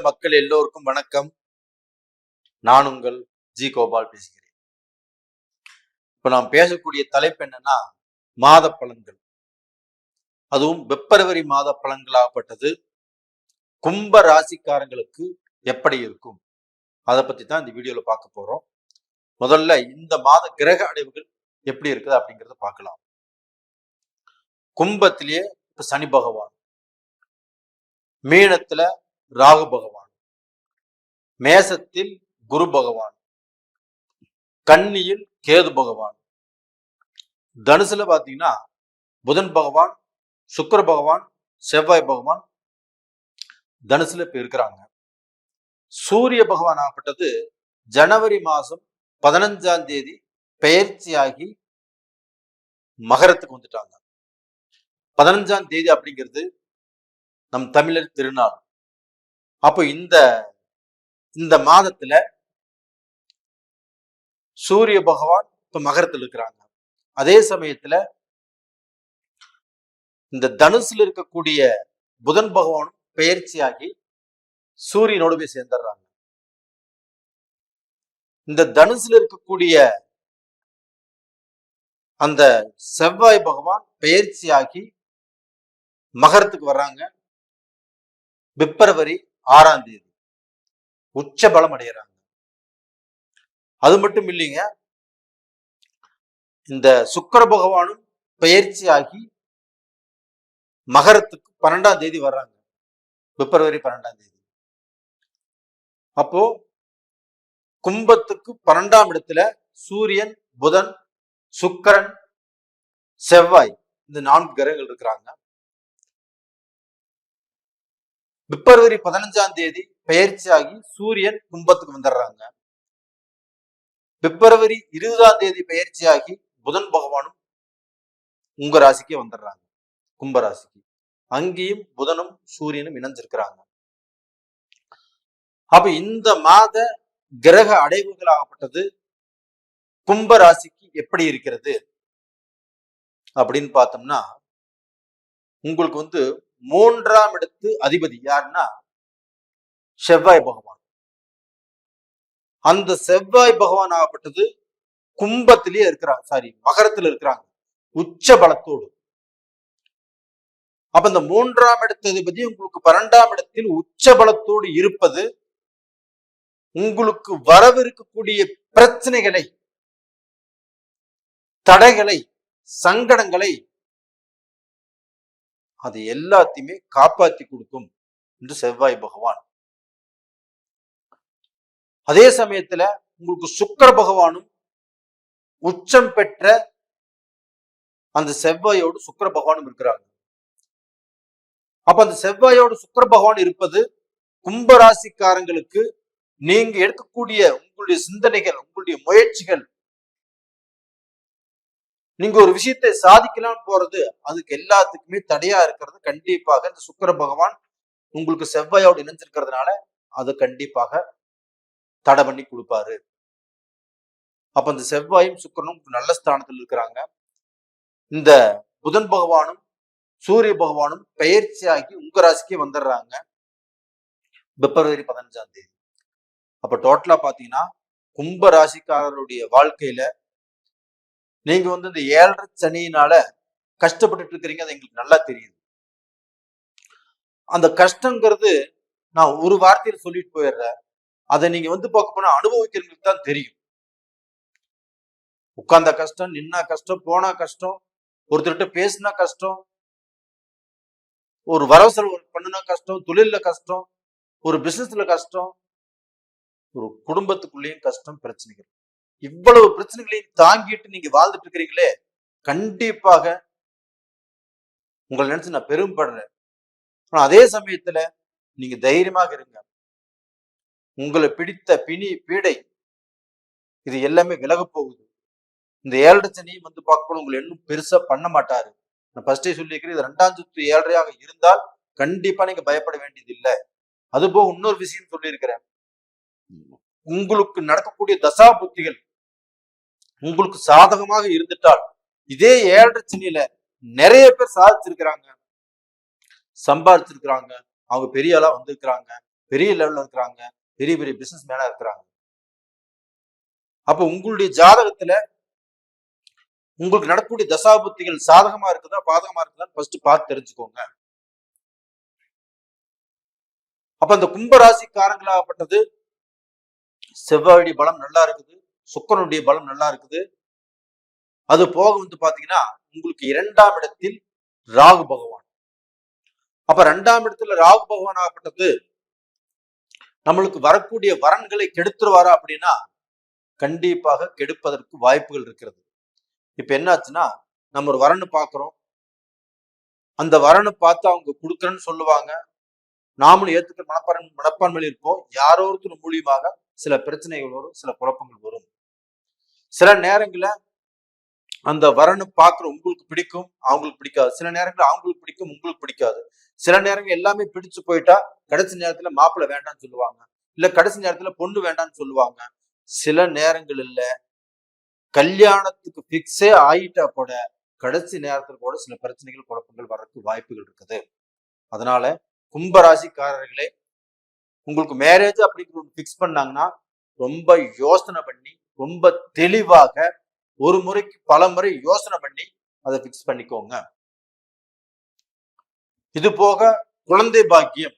மக்கள் எல்லோருக்கும் வணக்கம். நான் உங்கள் ஜி கோபால் பேசுகிறேன். இப்ப நாம் பேசக்கூடிய தலைப்பு என்னன்னா மாத பலன்கள். அதுவும் பிப்ரவரி மாத பலன்களாகப்பட்டது கும்ப ராசிக்காரங்களுக்கு எப்படி இருக்கும் அதை பத்தி தான் இந்த வீடியோல பார்க்க போறோம். முதல்ல இந்த மாத கிரக அடைவுகள் எப்படி இருக்குது அப்படிங்கிறத பார்க்கலாம். கும்பத்திலேயே இப்ப சனி பகவான், மீனத்துல ராகு பகவான், மேசத்தில் குரு பகவான், கன்னியில் கேது பகவான், தனுசுல பாத்தீங்கன்னா புதன் பகவான், சுக்கிர பகவான், செவ்வாய் பகவான் தனுசுல இப்ப இருக்கிறாங்க. சூரிய பகவான் ஆகப்பட்டது ஜனவரி மாசம் 15ஆம் தேதி பெயர்ச்சியாகி மகரத்துக்கு வந்துட்டாங்க. 15ஆம் தேதி அப்படிங்கிறது நம் தமிழர் திருநாள். அப்போ இந்த மாதத்துல சூரிய பகவான் இப்ப மகரத்தில் இருக்கிறாங்க. அதே சமயத்துல இந்த தனுசுல இருக்கக்கூடிய புதன் பகவானும் பெயர்ச்சியாகி சூரியனோடு போய் சேர்ந்துடுறாங்க. இந்த தனுசுல இருக்கக்கூடிய அந்த செவ்வாய் பகவான் பெயர்ச்சியாகி மகரத்துக்கு வர்றாங்க. பிப்ரவரி 6ஆம் தேதி உச்ச பலம் அடைகிறாங்க. அது மட்டும் இல்லைங்க, இந்த சுக்கிர பகவானும் பெயர்ச்சியாகி மகரத்துக்கு 12ஆம் தேதி வர்றாங்க. பிப்ரவரி 12ஆம் தேதி. அப்போ கும்பத்துக்கு 12ஆம் இடத்துல சூரியன், புதன், சுக்கிரன், செவ்வாய் இந்த 4 கிரகங்கள் இருக்கிறாங்க. பிப்ரவரி 15ஆம் தேதி பெயர்ச்சியாகி சூரியன் கும்பத்துக்கு வந்துடுறாங்க. பிப்ரவரி 20ஆம் தேதி பெயர்ச்சியாகி புதன் பகவானும் உங்க ராசிக்கே வந்துடுறாங்க, கும்பராசிக்கு. அங்கேயும் புதனும் சூரியனும் இணைஞ்சிருக்கிறாங்க. அப்ப இந்த மாத கிரக அடைவுகளாகப்பட்டது கும்ப ராசிக்கு எப்படி இருக்கிறது அப்படின்னு பார்த்தோம்னா, உங்களுக்கு 3ஆம் இடத்து அதிபதி யாருன்னா செவ்வாய் பகவான். அந்த செவ்வாய் பகவான் ஆகப்பட்டது கும்பத்திலேயே இருக்கிறாங்க, மகரத்துல இருக்கிறாங்க உச்ச பலத்தோடு. அப்ப இந்த 3ஆம் இடத்து அதிபதி உங்களுக்கு 12ஆம் இடத்தில் உச்ச பலத்தோடு இருப்பது உங்களுக்கு வரவிருக்கக்கூடிய பிரச்சனைகளை, தடைகளை, சங்கடங்களை அது எல்லாத்தையுமே காப்பாற்றி கொடுக்கும் என்று செவ்வாய் பகவான். அதே சமயத்துல உங்களுக்கு சுக்கிர பகவானும் உச்சம் பெற்ற அந்த செவ்வாயோடு சுக்கிர பகவானும் இருக்கிறாங்க. அப்ப அந்த செவ்வாயோடு சுக்கிர பகவான் இருப்பது கும்பராசிக்காரங்களுக்கு நீங்க எடுக்கக்கூடிய உங்களுடைய சிந்தனைகள், உங்களுடைய முயற்சிகள், நீங்க ஒரு விஷயத்தை சாதிக்கலாம் போறது அதுக்கு எல்லாத்துக்குமே தடையா இருக்கிறது கண்டிப்பாக இந்த சுக்கிர பகவான் உங்களுக்கு செவ்வாயோடு இணைஞ்சிருக்கிறதுனால அது கண்டிப்பாக தடை பண்ணி கொடுப்பாரு. அப்ப இந்த செவ்வாயும் சுக்கிரனும் நல்ல ஸ்தானத்தில் இருக்கிறாங்க. இந்த புதன் பகவானும் சூரிய பகவானும் பெயர்ச்சியாகி உங்க ராசிக்கே வந்துடுறாங்க பிப்ரவரி 15ஆம் தேதி. அப்ப டோட்டலா பாத்தீங்கன்னா கும்ப ராசிக்காரருடைய வாழ்க்கையில நீங்க இந்த 7.5 சனியினால கஷ்டப்பட்டுட்டு இருக்கிறீங்க, அது எங்களுக்கு நல்லா தெரியுது. அந்த கஷ்டங்கிறது நான் ஒரு வார்த்தையில் சொல்லிட்டு போயிடுறேன். அதை நீங்க பார்க்க போனா அனுபவிக்கிறவங்களுக்கு தான் தெரியும். உட்கார்ந்த கஷ்டம், நின்னா கஷ்டம், போனா கஷ்டம், ஒருத்தர்கிட்ட பேசினா கஷ்டம், ஒரு வரவு செலவு பண்ணுனா கஷ்டம், தொழில கஷ்டம், ஒரு பிசினஸ்ல கஷ்டம், ஒரு குடும்பத்துக்குள்ளேயும் கஷ்டம், பிரச்சனைகள். இவ்வளவு பிரச்சனைகளையும் தாங்கிட்டு நீங்க வாழ்ந்துட்டு இருக்கிறீங்களே, கண்டிப்பாக உங்களை நினைச்சு நான் பெருமைப்படுறேன். ஆனா அதே சமயத்துல நீங்க தைரியமாக இருங்க. உங்களை பிடித்த பிணி, பீடை இது எல்லாமே விலக போகுது. இந்த 7.5 சனியும் பார்க்க உங்களை இன்னும் பெருசா பண்ண மாட்டாரு. நான் ஃபர்ஸ்டே சொல்லியிருக்கிறேன், இது 2ஆம் சுத்து 7.5ஆக இருந்தால் கண்டிப்பா நீங்க பயப்பட வேண்டியது இல்லை. அதுபோக இன்னொரு விஷயம் சொல்லியிருக்கிறேன், உங்களுக்கு நடக்கக்கூடிய தசா புத்திகள் உங்களுக்கு சாதகமாக இருந்துட்டால் இதே 7.5 சனியில நிறைய பேர் சாதிச்சிருக்கிறாங்க, சம்பாதிச்சிருக்கிறாங்க, அவங்க பெரிய ஆளா வந்திருக்கிறாங்க. பெரிய லெவல்ல இருக்கிறாங்க, பெரிய பெரிய பிசினஸ் மேனா இருக்கிறாங்க. அப்ப உங்களுடைய ஜாதகத்துல உங்களுக்கு நடக்கக்கூடிய தசாபுத்திகள் சாதகமா இருக்குதா பாதகமா இருக்குதா ஃபர்ஸ்ட் பார்த்து தெரிஞ்சுக்கோங்க. அப்ப அந்த கும்பராசிக்காரங்களாகப்பட்டது செவ்வாயுடைய பலம் நல்லா இருக்குது, சுக்கிரனுடைய பலம் நல்லா இருக்குது. அது போக பாத்தீங்கன்னா உங்களுக்கு 2ஆம் இடத்தில் ராகு பகவான். அப்ப 2ஆம் இடத்துல ராகு பகவான் ஆகப்பட்டது நம்மளுக்கு வரக்கூடிய வரன்களை கெடுத்துருவாரா அப்படின்னா கண்டிப்பாக கெடுப்பதற்கு வாய்ப்புகள் இருக்கிறது. இப்ப என்னாச்சுன்னா நம்ம ஒரு வரன்னு பாக்குறோம், அந்த வரனை பார்த்து அவங்க கொடுக்குறேன்னு சொல்லுவாங்க, நாமளும் ஏத்துக்கிற மனப்பான்மையில் இருப்போம். யாரோ ஒருத்தர் மூலியமாக சில பிரச்சனைகள் வரும், சில குழப்பங்கள் வரும். சில நேரங்கள அந்த வரனை பார்க்குற உங்களுக்கு பிடிக்கும், அவங்களுக்கு பிடிக்காது. சில நேரங்கள் அவங்களுக்கு பிடிக்கும், உங்களுக்கு பிடிக்காது. சில நேரங்கள் எல்லாமே பிடிச்சு போயிட்டா கடைசி நேரத்துல மாப்பிள்ளை வேண்டாம்னு சொல்லுவாங்க, இல்ல கடைசி நேரத்துல பொண்ணு வேண்டாம்னு சொல்லுவாங்க. சில நேரங்கள்ல கல்யாணத்துக்கு பிக்ஸே ஆயிட்டா கூட கடைசி நேரத்துல கூட சில பிரச்சனைகள் குழப்பங்கள் வர்றதுக்கு வாய்ப்புகள் இருக்குது. அதனால கும்பராசிக்காரர்களே, உங்களுக்கு மேரேஜ் அப்படிங்கிற பிக்ஸ் பண்ணாங்கன்னா ரொம்ப யோசனை பண்ணி, ரொம்ப தெளிவாக ஒரு முறைக்கு பல முறை யோசனை பண்ணி அதை பிக்ஸ் பண்ணிக்கோங்க. இது போக குழந்தை பாக்கியம்,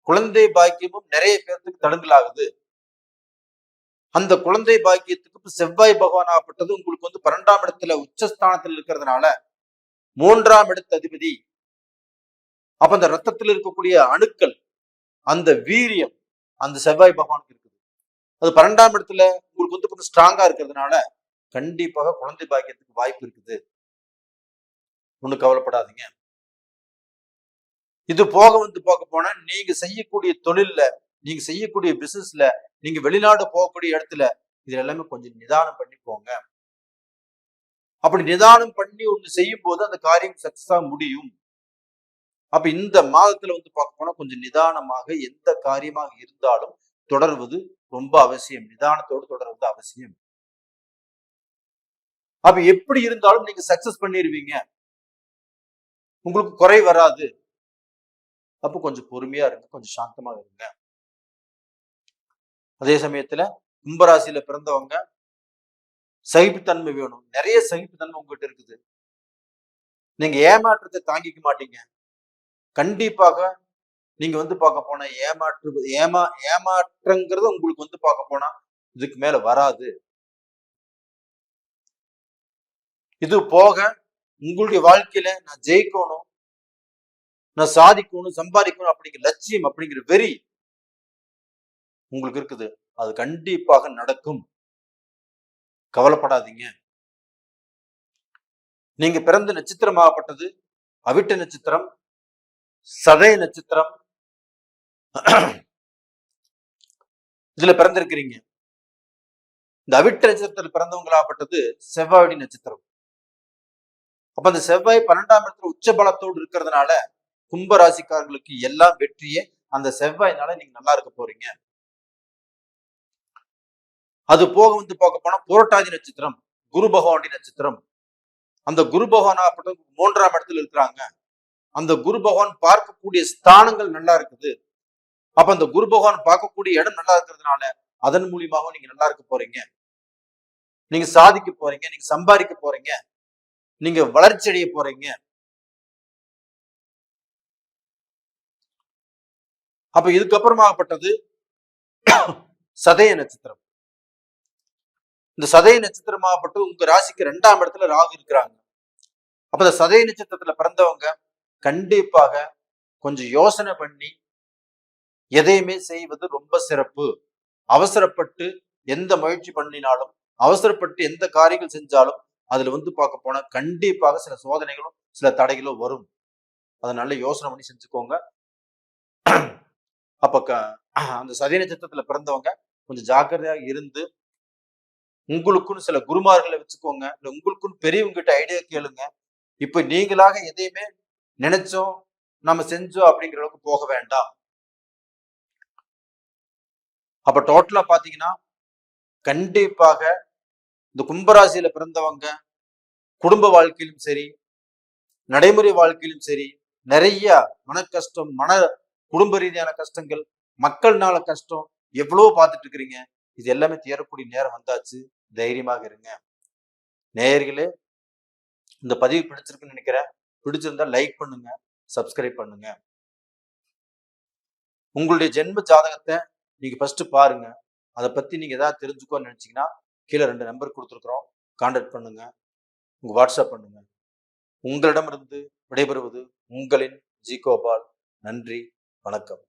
குழந்தை பாக்கியமும் நிறைய பேருக்கு தடங்கலாகுது. அந்த குழந்தை பாக்கியத்துக்கு செவ்வாய் பகவான் ஆகப்பட்டது உங்களுக்கு 12ஆம் இடத்துல உச்சஸ்தானத்தில் இருக்கிறதுனால 3ஆம் இடத்து அதிபதி. அப்ப அந்த ரத்தத்தில் இருக்கக்கூடிய அணுக்கள், அந்த வீரியம் அந்த செவ்வாய் பகவானுக்கு இருக்குது. அது 12ஆம் இடத்துல உங்களுக்கு கொஞ்சம் ஸ்ட்ராங்கா இருக்கிறதுனால கண்டிப்பாக குழந்தை பாக்கியத்துக்கு வாய்ப்பு இருக்குது. ஒண்ணு கவலைப்படாதீங்க. இது போக பார்க்க போனா நீங்க செய்யக்கூடிய தொழில்ல, நீங்க செய்யக்கூடிய பிசினஸ்ல, நீங்க வெளிநாடு போகக்கூடிய இடத்துல இது எல்லாமே கொஞ்சம் நிதானம் பண்ணி போங்க. அப்படி நிதானம் பண்ணி ஒண்ணு செய்யும் போது அந்த காரியம் சக்சஸா முடியும். அப்ப இந்த மாதத்துல பார்க்க போனா கொஞ்சம் நிதானமாக எந்த காரியமாக இருந்தாலும் தொடர்வது ரொம்ப அவசியம். நிதானத்தோடு தொடர்வது அவசியம். அப்ப எப்படி இருந்தாலும் நீங்க சக்சஸ் பண்ணிருவீங்க, உங்களுக்கு குறை வராது. அப்ப கொஞ்சம் பொறுமையா இருங்க, கொஞ்சம் சாந்தமா இருங்க. அதே சமயத்துல கும்பராசியில பிறந்தவங்க சகிப்புத்தன்மை வேணும். நிறைய சகிப்புத்தன்மை உங்ககிட்ட இருக்குது. நீங்க ஏமாற்றத்தை தாங்கிக்க மாட்டீங்க. கண்டிப்பாக நீங்க பார்க்க போனா ஏமாற்றங்கிறது உங்களுக்கு பார்க்க போனா இதுக்கு மேல வராது. இது போக உங்களுடைய வாழ்க்கையில நான் ஜெயிக்கணும், நான் சாதிக்கணும், சம்பாதிக்கணும் அப்படிங்கிற லட்சியம், அப்படிங்கிற வெறி உங்களுக்கு இருக்குது. அது கண்டிப்பாக நடக்கும். கவலைப்படாதீங்க. நீங்க பிறந்த நட்சத்திரமாகப்பட்டது அவிட்ட நட்சத்திரம், சதய நட்சத்திரம், இதுல பிறந்திருக்கிறீங்க. இந்த அவிட்ட நட்சத்திரத்தில் பிறந்தவங்களாகப்பட்டது செவ்வாய் நட்சத்திரம். அப்ப அந்த செவ்வாய் 12ஆம் இடத்துல உச்ச பலத்தோடு இருக்கிறதுனால கும்பராசிக்காரர்களுக்கு எல்லாம் வெற்றியே அந்த செவ்வாய்னால நீங்க நல்லா இருக்க போறீங்க. அது போக பார்க்க போனா புரட்டாதி நட்சத்திரம், குரு பகவானுடைய நட்சத்திரம். அந்த குரு பகவான் 3ஆம் இடத்துல இருக்கிறாங்க. அந்த குரு பகவான் பார்க்கக்கூடிய ஸ்தானங்கள் நல்லா இருக்குது. அப்ப அந்த குரு பகவான் பார்க்கக்கூடிய இடம் நல்லா இருக்கிறதுனால அதன் மூலியமாக நீங்க நல்லா இருக்க போறீங்க. நீங்க சாதிக்க போறீங்க, நீங்க சம்பாதிக்க போறீங்க, நீங்க வளர்ச்சி அடைய போறீங்க. அப்ப இதுக்கப்புறமாகப்பட்டது சதய நட்சத்திரம். இந்த சதய நட்சத்திரமாகப்பட்டது உங்க ராசிக்கு 2ஆம் இடத்துல ராகு இருக்கிறாங்க. அப்ப இந்த சதய நட்சத்திரத்துல பிறந்தவங்க கண்டிப்பாக கொஞ்சம் யோசனை பண்ணி எதையுமே செய்வது ரொம்ப சிறப்பு. அவசரப்பட்டு எந்த முயற்சி பண்ணினாலும், அவசரப்பட்டு எந்த காரியங்கள் செஞ்சாலும் அதுல பார்க்க போனா கண்டிப்பாக சில சோதனைகளும் சில தடைகளும் வரும். அதனால யோசனை பண்ணி செஞ்சுக்கோங்க. அப்ப அந்த சதய நட்சத்திரத்துல பிறந்தவங்க கொஞ்சம் ஜாக்கிரதையாக இருந்து உங்களுக்குன்னு சில குருமார்களை வச்சுக்கோங்க. இல்ல உங்களுக்குன்னு பெரியவங்க கிட்ட ஐடியா கேளுங்க. இப்ப நீங்களாக எதையுமே நினைச்சோம் நம்ம செஞ்சோம் அப்படிங்கிற அளவுக்கு போக வேண்டாம். அப்ப டோட்டலா பாத்தீங்கன்னா கண்டிப்பாக இந்த கும்பராசியில பிறந்தவங்க குடும்ப வாழ்க்கையிலும் சரி, நடைமுறை வாழ்க்கையிலும் சரி, நிறைய மன கஷ்டம், குடும்ப ரீதியான கஷ்டங்கள், மக்கள்னால கஷ்டம் எவ்வளவோ பார்த்துட்டு இருக்கிறீங்க. இது எல்லாமே தீரக்கூடிய நேரம் வந்தாச்சு. தைரியமாக இருங்க. நேயர்களே, இந்த பதிவு பிடிச்சிருக்குன்னு நினைக்கிறேன். பிடிச்சிருந்தா லைக் பண்ணுங்க, சப்ஸ்கிரைப் பண்ணுங்க. உங்களுடைய ஜென்ம ஜாதகத்தை நீங்க ஃபர்ஸ்ட் பாருங்க. அதை பத்தி நீங்க ஏதாவது தெரிஞ்சுக்கோன்னு நினைச்சீங்கன்னா கீழே 2 நம்பர் கொடுத்துருக்குறோம். கான்டாக்ட் பண்ணுங்க. உங்க வாட்ஸ்அப் பண்ணுங்க. உங்களிடமிருந்து விடைபெறுவது உங்களின் ஜி கோபால். நன்றி, வணக்கம்.